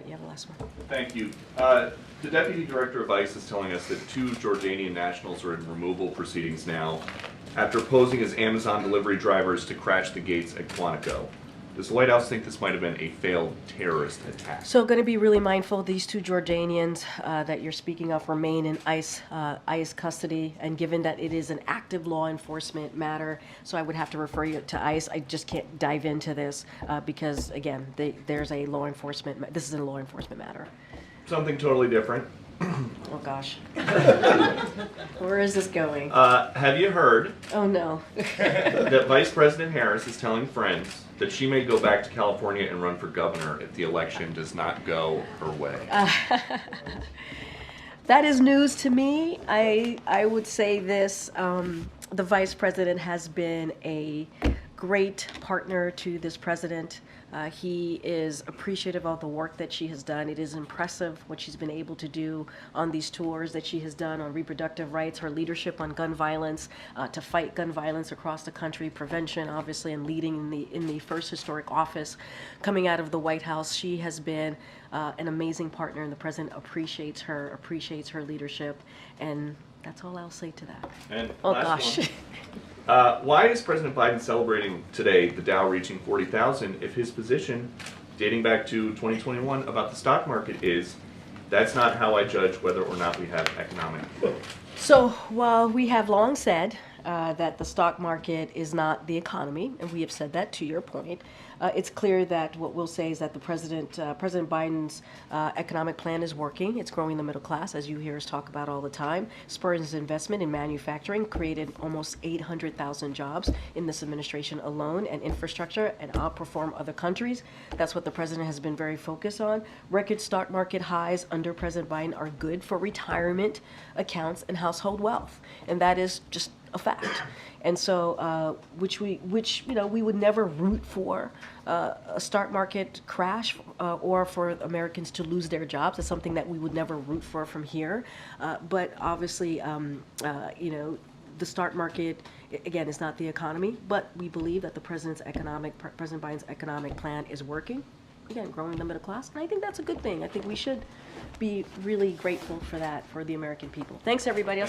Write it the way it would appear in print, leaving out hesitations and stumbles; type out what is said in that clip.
You have the last one. Thank you. The Deputy Director of ICE is telling us that 2 Jordanian nationals are in removal proceedings now after posing as Amazon delivery drivers to crash the gates at Quantico. Does the White House think this might have been a failed terrorist attack? So going to be really mindful. These 2 Jordanians that you're speaking of remain in ICE custody, and given that it is an active law enforcement matter, so I would have to refer you to ICE. I just can't dive into this because, again, there's a law enforcement. This is a law enforcement matter. Something totally different. Oh gosh, where is this going? Have you heard Oh no. that Vice President Harris is telling friends that she may go back to California and run for governor if the election does not go her way? That is news to me. I would say this, the Vice President has been a great partner to this president. He is appreciative of the work that she has done. It is impressive what she's been able to do on these tours that she has done on reproductive rights, her leadership on gun violence, to fight gun violence across the country, prevention, obviously, and leading in the first historic office coming out of the White House. She has been an amazing partner, and the president appreciates her leadership, and that's all I'll say to that. And Oh last gosh. why is President Biden celebrating today the Dow reaching 40,000 if his position, dating back to 2021, about the stock market is, that's not how I judge whether or not we have economic growth? So while we have long said that the stock market is not the economy, and we have said that to your point, it's clear that what we'll say is that the President Biden's economic plan is working. It's growing the middle class, as you hear us talk about all the time. Spurs investment in manufacturing, created almost 800,000 jobs in this administration alone, and infrastructure, and outperform other countries. That's what the president has been very focused on. Record stock market highs under President Biden are good for retirement accounts and household wealth, and that is just a fact. And so, which we would never root for a stock market crash or for Americans to lose their jobs. It's something that we would never root for from here. But obviously, the stock market, again, is not the economy. But we believe that President Biden's economic plan is working. Again, growing the middle class, and I think that's a good thing. I think we should be really grateful for that for the American people. Thanks, everybody else.